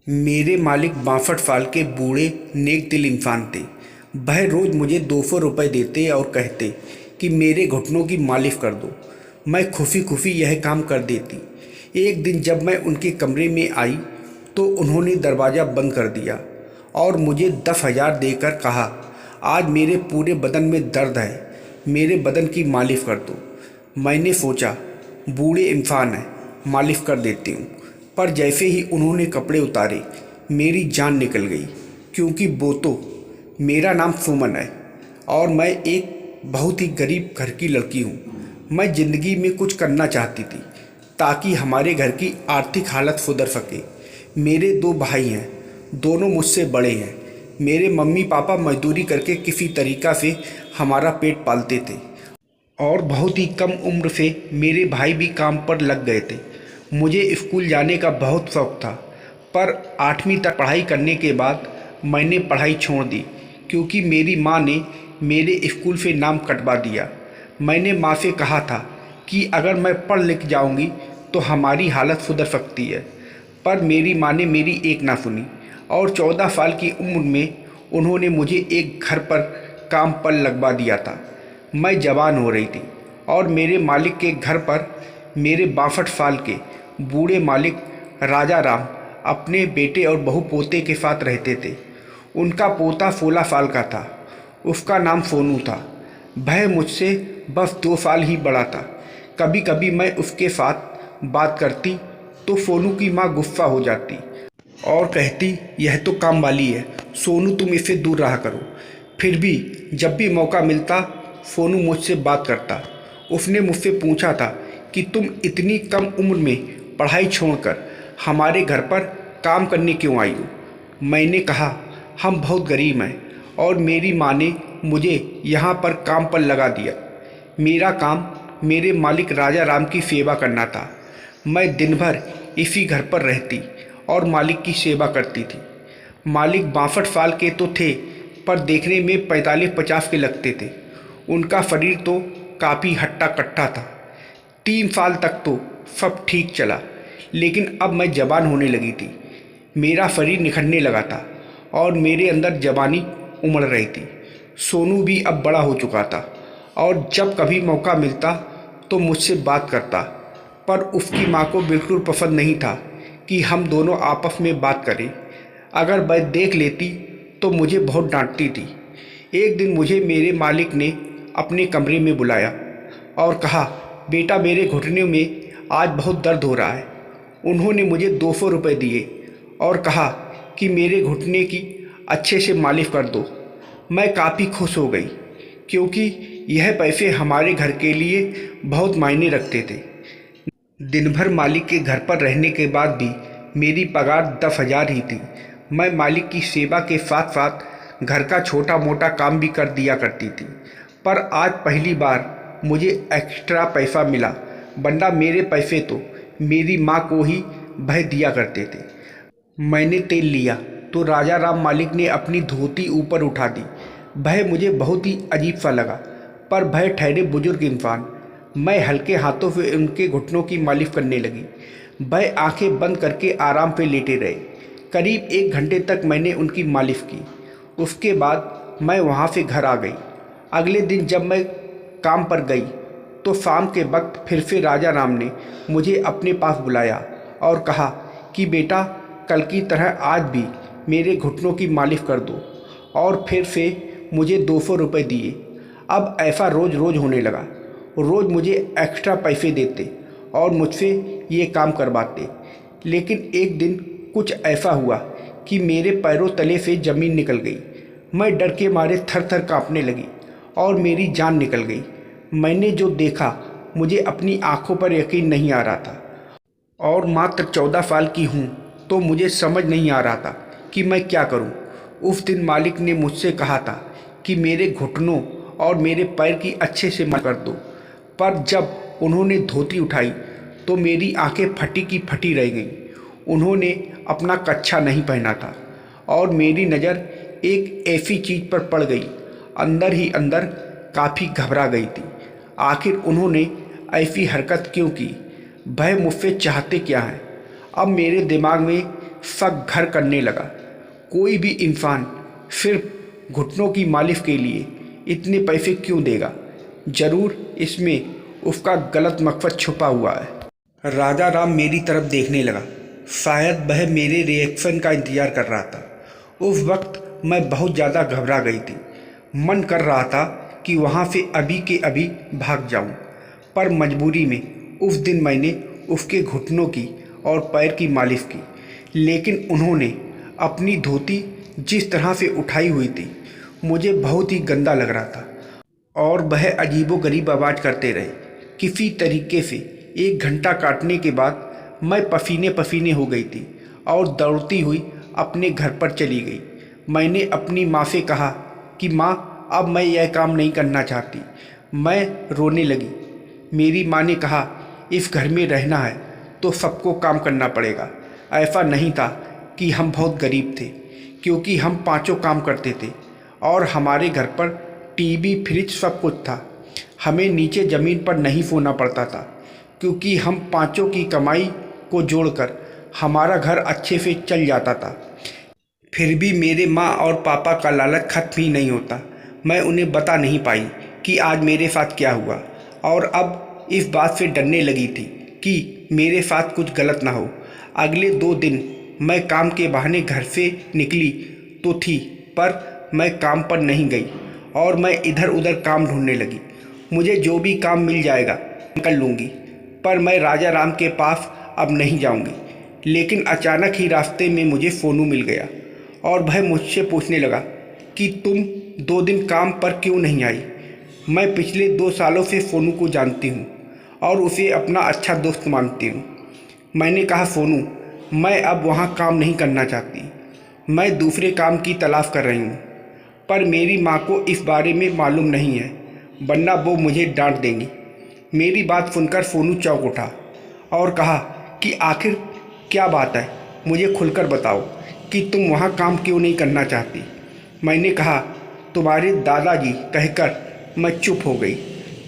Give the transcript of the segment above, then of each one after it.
मेरे मालिक बाफट फाल के बूढ़े नेक दिल इंसान थे। वह रोज़ मुझे 200 रुपये देते और कहते कि मेरे घुटनों की मालिश कर दो। मैं खुफी खुफी यह काम कर देती। एक दिन जब मैं उनके कमरे में आई तो उन्होंने दरवाज़ा बंद कर दिया और मुझे 10,000 देकर कहा, आज मेरे पूरे बदन में दर्द है, मेरे बदन की मालिश कर दो। मैंने सोचा बूढ़े इंसान हैं, मालिश कर देती हूँ। पर जैसे ही उन्होंने कपड़े उतारे मेरी जान निकल गई, क्योंकि वो तो मेरा नाम सुमन है और मैं एक बहुत ही गरीब घर की लड़की हूँ। मैं ज़िंदगी में कुछ करना चाहती थी ताकि हमारे घर की आर्थिक हालत सुधर सके। मेरे 2 भाई हैं, दोनों मुझसे बड़े हैं। मेरे मम्मी पापा मजदूरी करके किसी तरीक़ा से हमारा पेट पालते थे और बहुत ही कम उम्र से मेरे भाई भी काम पर लग गए थे। मुझे स्कूल जाने का बहुत शौक़ था, पर 8वीं तक पढ़ाई करने के बाद मैंने पढ़ाई छोड़ दी, क्योंकि मेरी माँ ने मेरे स्कूल से नाम कटवा दिया। मैंने माँ से कहा था कि अगर मैं पढ़ लिख जाऊँगी तो हमारी हालत सुधर सकती है, पर मेरी माँ ने मेरी एक ना सुनी और 14 साल की उम्र में उन्होंने मुझे एक घर पर काम पर लगवा दिया था। मैं जवान हो रही थी और मेरे मालिक के घर पर मेरे 62 साल के बूढ़े मालिक राजा राम अपने बेटे और बहू पोते के साथ रहते थे। उनका पोता 16 साल का था, उसका नाम सोनू था। वह मुझसे बस 2 साल ही बड़ा था। कभी कभी मैं उसके साथ बात करती तो सोनू की माँ गुस्सा हो जाती और कहती, यह तो काम वाली है, सोनू तुम इससे दूर रहा करो। फिर भी जब भी मौका मिलता सोनू मुझसे बात करता। उसने मुझसे पूछा था कि तुम इतनी कम उम्र में पढ़ाई छोड़कर हमारे घर पर काम करने क्यों आई हो। मैंने कहा, हम बहुत गरीब हैं और मेरी माँ ने मुझे यहाँ पर काम पर लगा दिया। मेरा काम मेरे मालिक राजा राम की सेवा करना था। मैं दिन भर इसी घर पर रहती और मालिक की सेवा करती थी। मालिक 62 साल के तो थे, पर देखने में 45-50 के लगते थे। उनका शरीर तो काफ़ी हट्टा कट्टा था। 3 साल तक तो सब ठीक चला, लेकिन अब मैं जवान होने लगी थी। मेरा शरीर निखरने लगा था और मेरे अंदर जवानी उमड़ रही थी। सोनू भी अब बड़ा हो चुका था और जब कभी मौका मिलता तो मुझसे बात करता, पर उसकी माँ को बिल्कुल पसंद नहीं था कि हम दोनों आपस में बात करें। अगर मैं देख लेती तो मुझे बहुत डांटती थी। एक दिन मुझे मेरे मालिक ने अपने कमरे में बुलाया और कहा, बेटा मेरे घुटने में आज बहुत दर्द हो रहा है। उन्होंने मुझे 200 रुपये दिए और कहा कि मेरे घुटने की अच्छे से मालिश कर दो। मैं काफ़ी खुश हो गई, क्योंकि यह पैसे हमारे घर के लिए बहुत मायने रखते थे। दिन भर मालिक के घर पर रहने के बाद भी मेरी पगार 10,000 ही थी। मैं मालिक की सेवा के साथ साथ घर का छोटा मोटा काम भी कर दिया करती थी, पर आज पहली बार मुझे एक्स्ट्रा पैसा मिला, वरना मेरे पैसे तो मेरी माँ को ही वह दिया करते थे। मैंने तेल लिया तो राजा राम मालिक ने अपनी धोती ऊपर उठा दी। वह मुझे बहुत ही अजीब सा लगा, पर वह ठहरे बुजुर्ग इंसान। मैं हल्के हाथों से उनके घुटनों की मालिश करने लगी। वह आंखें बंद करके आराम पे लेटे रहे। करीब 1 घंटे तक मैंने उनकी मालिश की। उसके बाद मैं वहाँ से घर आ गई। अगले दिन जब मैं काम पर गई तो शाम के वक्त फिर से राजा राम ने मुझे अपने पास बुलाया और कहा कि बेटा, कल की तरह आज भी मेरे घुटनों की मालिश कर दो, और फिर से मुझे 200 रुपये दिए। अब ऐसा रोज़ रोज़ होने लगा। रोज़ मुझे एक्स्ट्रा पैसे देते और मुझसे ये काम करवाते। लेकिन एक दिन कुछ ऐसा हुआ कि मेरे पैरों तले से ज़मीन निकल गई। मैं डर के मारे थर थर काँपने लगी और मेरी जान निकल गई। मैंने जो देखा मुझे अपनी आंखों पर यकीन नहीं आ रहा था, और मात्र 14 साल की हूँ तो मुझे समझ नहीं आ रहा था कि मैं क्या करूँ। उस दिन मालिक ने मुझसे कहा था कि मेरे घुटनों और मेरे पैर की अच्छे से मालिश कर दो, पर जब उन्होंने धोती उठाई तो मेरी आंखें फटी की फटी रह गईं। उन्होंने अपना कच्छा नहीं पहना था और मेरी नज़र एक ऐसी चीज़ पर पड़ गई। अंदर ही अंदर काफ़ी घबरा गई थी। आखिर उन्होंने ऐसी हरकत क्यों की? वह मुझसे चाहते क्या हैं? अब मेरे दिमाग में शक घर करने लगा। कोई भी इंसान सिर्फ घुटनों की मालिश के लिए इतने पैसे क्यों देगा? ज़रूर इसमें उसका गलत मकसद छुपा हुआ है। राजा राम मेरी तरफ देखने लगा। शायद वह मेरे रिएक्शन का इंतज़ार कर रहा था। उस वक्त मैं बहुत ज़्यादा घबरा गई थी। मन कर रहा था कि वहाँ से अभी के अभी भाग जाऊँ, पर मजबूरी में उस दिन मैंने उसके घुटनों की और पैर की मालिश की। लेकिन उन्होंने अपनी धोती जिस तरह से उठाई हुई थी, मुझे बहुत ही गंदा लग रहा था। और वह अजीबोगरीब आवाज़ करते रहे। किसी तरीके से 1 घंटा काटने के बाद मैं पसीने पसीने हो गई थी और दौड़ती हुई अपने घर पर चली गई। मैंने अपनी माँ से कहा कि माँ, अब मैं यह काम नहीं करना चाहती। मैं रोने लगी। मेरी माँ ने कहा, इस घर में रहना है तो सबको काम करना पड़ेगा। ऐसा नहीं था कि हम बहुत गरीब थे, क्योंकि हम पांचों काम करते थे और हमारे घर पर टीवी, फ्रिज सब कुछ था। हमें नीचे ज़मीन पर नहीं सोना पड़ता था, क्योंकि हम पांचों की कमाई को जोड़कर हमारा घर अच्छे से चल जाता था। फिर भी मेरे माँ और पापा का लालच खत्म ही नहीं होता। मैं उन्हें बता नहीं पाई कि आज मेरे साथ क्या हुआ, और अब इस बात से डरने लगी थी कि मेरे साथ कुछ गलत ना हो। अगले 2 दिन मैं काम के बहाने घर से निकली तो थी, पर मैं काम पर नहीं गई और मैं इधर उधर काम ढूंढने लगी। मुझे जो भी काम मिल जाएगा कर लूँगी, पर मैं राजा राम के पास अब नहीं जाऊँगी। लेकिन अचानक ही रास्ते में मुझे सोनू मिल गया और वह मुझसे पूछने लगा कि तुम 2 दिन काम पर क्यों नहीं आई। मैं पिछले 2 सालों से सोनू को जानती हूँ और उसे अपना अच्छा दोस्त मानती हूँ। मैंने कहा, सोनू, मैं अब वहाँ काम नहीं करना चाहती। मैं दूसरे काम की तलाश कर रही हूँ, पर मेरी माँ को इस बारे में मालूम नहीं है, वरना वो मुझे डांट देंगी। मेरी बात सुनकर सोनू चौंक उठा और कहा कि आखिर क्या बात है, मुझे खुलकर बताओ कि तुम वहाँ काम क्यों नहीं करना चाहती। मैंने कहा, तुम्हारे दादाजी कहकर मैं चुप हो गई।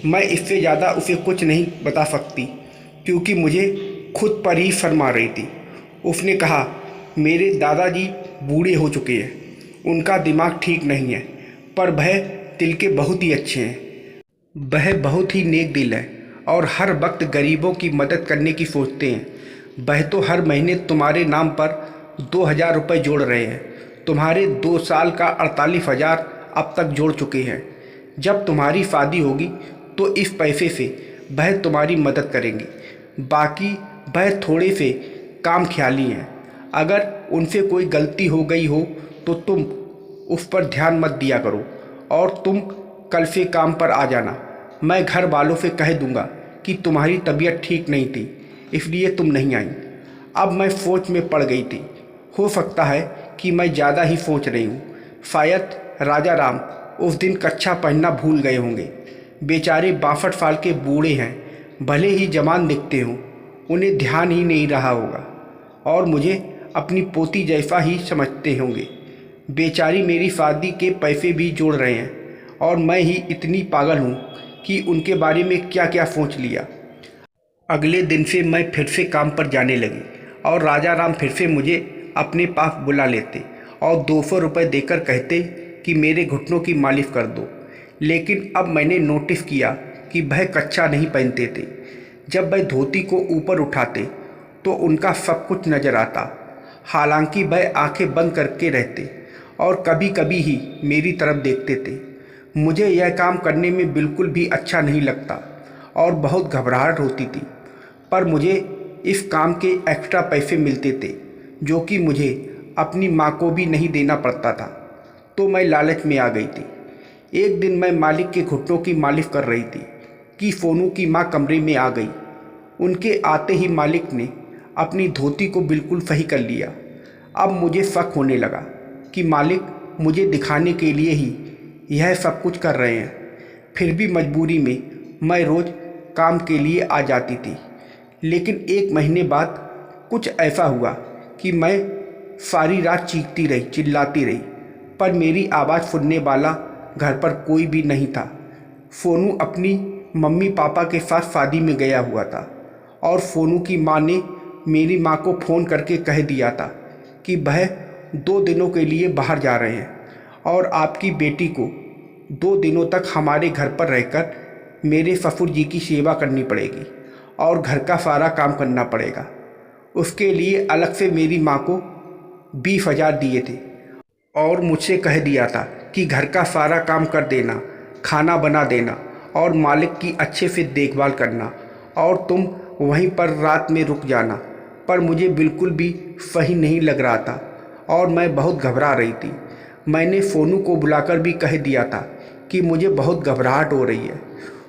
मैं इससे ज़्यादा उसे कुछ नहीं बता सकती, क्योंकि मुझे खुद पर ही शर्म आ रही थी। उसने कहा, मेरे दादाजी बूढ़े हो चुके हैं, उनका दिमाग ठीक नहीं है, पर वह दिल के बहुत ही अच्छे हैं। वह बहुत ही नेक दिल है और हर वक्त गरीबों की मदद करने की सोचते हैं। वह तो हर महीने तुम्हारे नाम पर 2000 रुपये जोड़ रहे हैं। तुम्हारे 2 साल का 48,000 अब तक जोड़ चुके हैं। जब तुम्हारी शादी होगी तो इस पैसे से वह तुम्हारी मदद करेंगे। बाकी वह थोड़े से काम ख्याली हैं। अगर उनसे कोई गलती हो गई हो तो तुम उस पर ध्यान मत दिया करो और तुम कल से काम पर आ जाना। मैं घर वालों से कह दूंगा कि तुम्हारी तबीयत ठीक नहीं थी, इसलिए तुम नहीं आई। अब मैं सोच में पड़ गई थी। हो सकता है कि मैं ज़्यादा ही सोच रही हूँ। शायद राजा राम उस दिन कच्छा पहनना भूल गए होंगे। बेचारे 62 साल के बूढ़े हैं, भले ही जवान दिखते हों, उन्हें ध्यान ही नहीं रहा होगा और मुझे अपनी पोती जैसा ही समझते होंगे। बेचारी मेरी शादी के पैसे भी जोड़ रहे हैं और मैं ही इतनी पागल हूँ कि उनके बारे में क्या क्या सोच लिया। अगले दिन से मैं फिर से काम पर जाने लगी और राजा राम फिर से मुझे अपने पास बुला लेते और 200 रुपये देकर कहते कि मेरे घुटनों की मालिश कर दो। लेकिन अब मैंने नोटिस किया कि वह कच्छा नहीं पहनते थे। जब वह धोती को ऊपर उठाते तो उनका सब कुछ नज़र आता। हालांकि वह आंखें बंद करके रहते और कभी कभी ही मेरी तरफ देखते थे। मुझे यह काम करने में बिल्कुल भी अच्छा नहीं लगता और बहुत घबराहट होती थी, पर मुझे इस काम के एक्स्ट्रा पैसे मिलते थे जो कि मुझे अपनी माँ को भी नहीं देना पड़ता था। तो मैं लालच में आ गई थी। एक दिन मैं मालिक के घुटनों की मालिश कर रही थी कि सोनू की माँ कमरे में आ गई। उनके आते ही मालिक ने अपनी धोती को बिल्कुल सही कर लिया। अब मुझे शक होने लगा कि मालिक मुझे दिखाने के लिए ही यह सब कुछ कर रहे हैं। फिर भी मजबूरी में मैं रोज़ काम के लिए आ जाती थी। लेकिन 1 महीने बाद कुछ ऐसा हुआ कि मैं सारी रात चीखती रही, चिल्लाती रही, पर मेरी आवाज़ सुनने वाला घर पर कोई भी नहीं था। सोनू अपनी मम्मी पापा के साथ शादी में गया हुआ था और सोनू की माँ ने मेरी माँ को फ़ोन करके कह दिया था कि वह 2 दिनों के लिए बाहर जा रहे हैं और आपकी बेटी को 2 दिनों तक हमारे घर पर रहकर मेरे ससुर जी की सेवा करनी पड़ेगी और घर का सारा काम करना पड़ेगा। उसके लिए अलग से मेरी माँ को 20,000 दिए थे और मुझसे कह दिया था कि घर का सारा काम कर देना, खाना बना देना और मालिक की अच्छे से देखभाल करना और तुम वहीं पर रात में रुक जाना। पर मुझे बिल्कुल भी सही नहीं लग रहा था और मैं बहुत घबरा रही थी। मैंने सोनू को बुलाकर भी कह दिया था कि मुझे बहुत घबराहट हो रही है।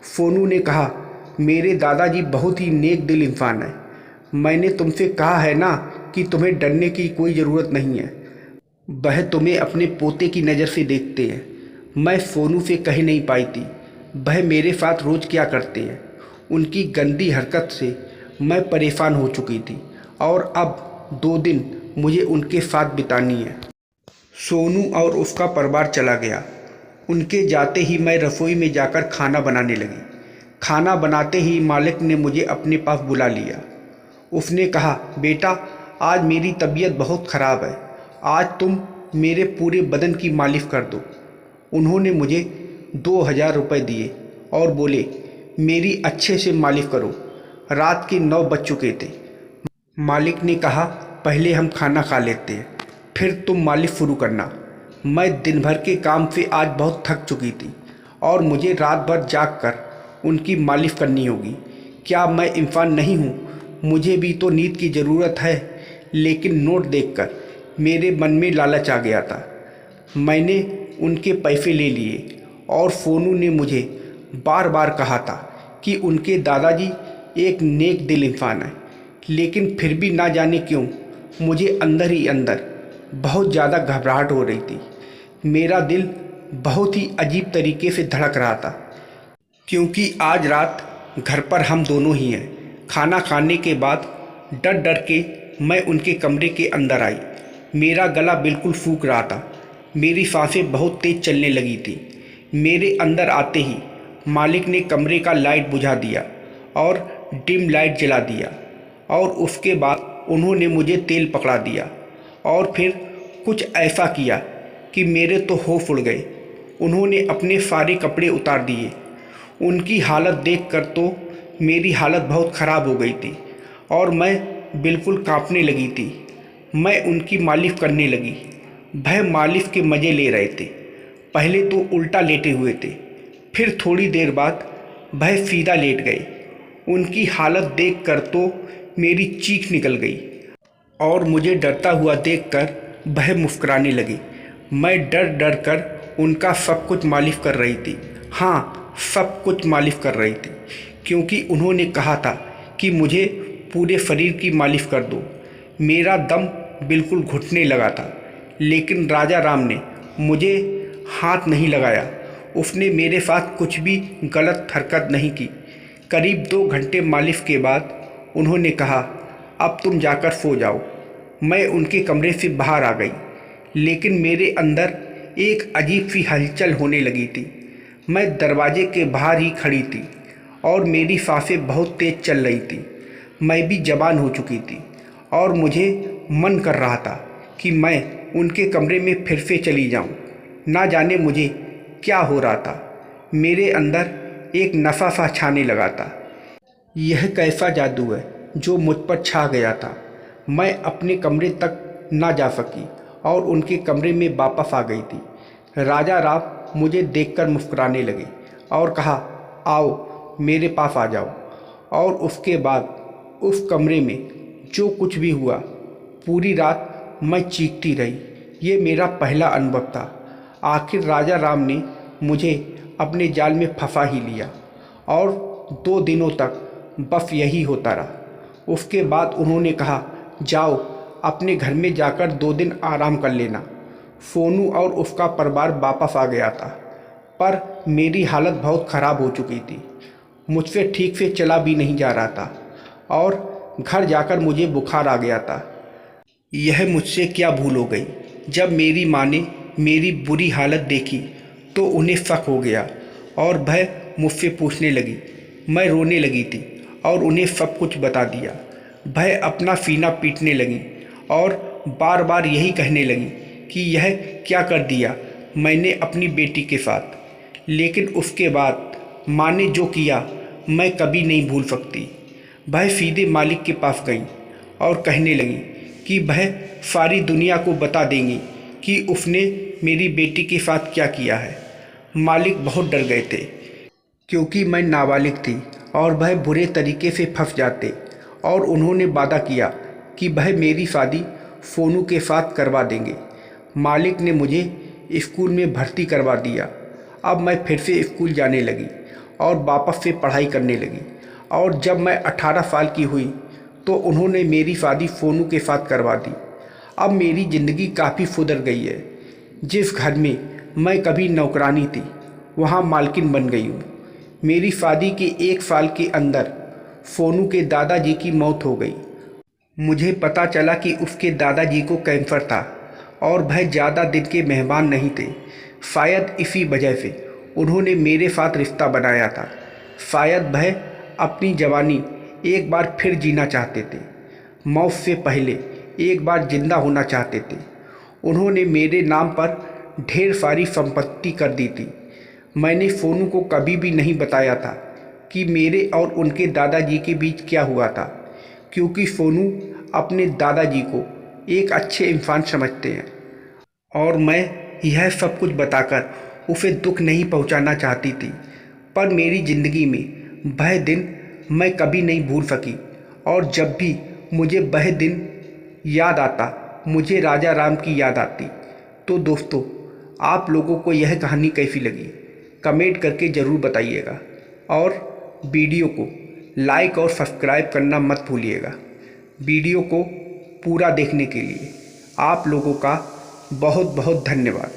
सोनू ने कहा, मेरे दादाजी बहुत ही नेक दिल इंसान है। मैंने तुमसे कहा है ना कि तुम्हें डरने की कोई ज़रूरत नहीं है। वह तुम्हें अपने पोते की नज़र से देखते हैं। मैं सोनू से कह नहीं पाई थी वह मेरे साथ रोज़ क्या करते हैं। उनकी गंदी हरकत से मैं परेशान हो चुकी थी और अब 2 दिन मुझे उनके साथ बितानी है। सोनू और उसका परिवार चला गया। उनके जाते ही मैं रसोई में जाकर खाना बनाने लगी। खाना बनाते ही मालिक ने मुझे अपने पास बुला लिया। उसने कहा, बेटा आज मेरी तबीयत बहुत ख़राब है, आज तुम मेरे पूरे बदन की मालिश कर दो। उन्होंने मुझे 2,000 रुपये दिए और बोले, मेरी अच्छे से मालिश करो। रात के 9 बज चुके थे। मालिक ने कहा, पहले हम खाना खा लेते हैं, फिर तुम मालिश शुरू करना। मैं दिन भर के काम से आज बहुत थक चुकी थी और मुझे रात भर जाग कर उनकी मालिश करनी होगी। क्या मैं इंसान नहीं हूँ? मुझे भी तो नींद की ज़रूरत है। लेकिन नोट देखकर मेरे मन में लालच आ गया था। मैंने उनके पैसे ले लिए और सोनू ने मुझे बार बार कहा था कि उनके दादाजी एक नेक दिल इंसान है। लेकिन फिर भी ना जाने क्यों मुझे अंदर ही अंदर बहुत ज़्यादा घबराहट हो रही थी। मेरा दिल बहुत ही अजीब तरीके से धड़क रहा था, क्योंकि आज रात घर पर हम दोनों ही हैं। खाना खाने के बाद डर डर के मैं उनके कमरे के अंदर आई। मेरा गला बिल्कुल सूख रहा था, मेरी सांसें बहुत तेज़ चलने लगी थी। मेरे अंदर आते ही मालिक ने कमरे का लाइट बुझा दिया और डिम लाइट जला दिया और उसके बाद उन्होंने मुझे तेल पकड़ा दिया और फिर कुछ ऐसा किया कि मेरे तो होश उड़ गए। उन्होंने अपने सारे कपड़े उतार दिए। उनकी हालत देखकर तो मेरी हालत बहुत ख़राब हो गई थी और मैं बिल्कुल कांपने लगी थी। मैं उनकी मालिश करने लगी। वह मालिश के मज़े ले रहे थे। पहले तो उल्टा लेटे हुए थे, फिर थोड़ी देर बाद वह सीधा लेट गए। उनकी हालत देखकर तो मेरी चीख निकल गई और मुझे डरता हुआ देखकर वह मुस्कुराने लगे। मैं डर डर कर उनका सब कुछ मालिश कर रही थी। हाँ, सब कुछ मालिश कर रही थी, क्योंकि उन्होंने कहा था कि मुझे पूरे शरीर की मालिश कर दो। मेरा दम बिल्कुल घुटने लगा था, लेकिन राजा राम ने मुझे हाथ नहीं लगाया। उसने मेरे साथ कुछ भी गलत हरकत नहीं की। करीब 2 घंटे मालिश के बाद उन्होंने कहा, अब तुम जाकर सो जाओ। मैं उनके कमरे से बाहर आ गई, लेकिन मेरे अंदर एक अजीब सी हलचल होने लगी थी। मैं दरवाजे के बाहर ही खड़ी थी और मेरी सांसें बहुत तेज़ चल रही थी। मैं भी जवान हो चुकी थी और मुझे मन कर रहा था कि मैं उनके कमरे में फिर से चली जाऊं। ना जाने मुझे क्या हो रहा था, मेरे अंदर एक नशा सा छाने लगा था। यह कैसा जादू है जो मुझ पर छा गया था। मैं अपने कमरे तक ना जा सकी और उनके कमरे में वापस आ गई थी। राजा राम मुझे देखकर मुस्कुराने लगे और कहा, आओ मेरे पास आ जाओ। और उसके बाद उस कमरे में जो कुछ भी हुआ, पूरी रात मैं चीखती रही। ये मेरा पहला अनुभव था। आखिर राजा राम ने मुझे अपने जाल में फंसा ही लिया और 2 दिनों तक बस यही होता रहा। उसके बाद उन्होंने कहा, जाओ अपने घर में जाकर 2 दिन आराम कर लेना। सोनू और उसका परिवार वापस आ गया था, पर मेरी हालत बहुत ख़राब हो चुकी थी। मुझसे ठीक से चला भी नहीं जा रहा था और घर जाकर मुझे बुखार आ गया था। यह मुझसे क्या भूल हो गई। जब मेरी माँ ने मेरी बुरी हालत देखी तो उन्हें शक हो गया और वह मुझसे पूछने लगी। मैं रोने लगी थी और उन्हें सब कुछ बता दिया। वह अपना सीना पीटने लगी और बार बार यही कहने लगी कि यह क्या कर दिया मैंने अपनी बेटी के साथ। लेकिन उसके बाद माँ ने जो किया मैं कभी नहीं भूल सकती। वह सीधे मालिक के पास गई और कहने लगी कि वह सारी दुनिया को बता देंगी कि उसने मेरी बेटी के साथ क्या किया है। मालिक बहुत डर गए थे क्योंकि मैं नाबालिग थी और वह बुरे तरीके से फंस जाते, और उन्होंने वादा किया कि वह मेरी शादी सोनू के साथ करवा देंगे। मालिक ने मुझे स्कूल में भर्ती करवा दिया। अब मैं फिर से स्कूल जाने लगी और वापस से पढ़ाई करने लगी, और जब मैं 18 साल की हुई तो उन्होंने मेरी शादी सोनू के साथ करवा दी। अब मेरी ज़िंदगी काफ़ी सुधर गई है। जिस घर में मैं कभी नौकरानी थी वहाँ मालकिन बन गई हूँ। मेरी शादी के 1 साल के अंदर सोनू के दादाजी की मौत हो गई। मुझे पता चला कि उसके दादाजी को कैंसर था और वह ज़्यादा दिन के मेहमान नहीं थे। शायद इसी वजह से उन्होंने मेरे साथ रिश्ता बनाया था। शायद वह अपनी जवानी एक बार फिर जीना चाहते थे, मौत से पहले एक बार जिंदा होना चाहते थे। उन्होंने मेरे नाम पर ढेर सारी संपत्ति कर दी थी। मैंने सोनू को कभी भी नहीं बताया था कि मेरे और उनके दादाजी के बीच क्या हुआ था, क्योंकि सोनू अपने दादाजी को एक अच्छे इंसान समझते हैं और मैं यह सब कुछ बताकर उसे दुख नहीं पहुंचाना चाहती थी। पर मेरी ज़िंदगी में वह दिन मैं कभी नहीं भूल सकी, और जब भी मुझे वह दिन याद आता मुझे राजा राम की याद आती। तो दोस्तों, आप लोगों को यह कहानी कैसी लगी कमेंट करके ज़रूर बताइएगा, और वीडियो को लाइक और सब्सक्राइब करना मत भूलिएगा। वीडियो को पूरा देखने के लिए आप लोगों का बहुत बहुत धन्यवाद।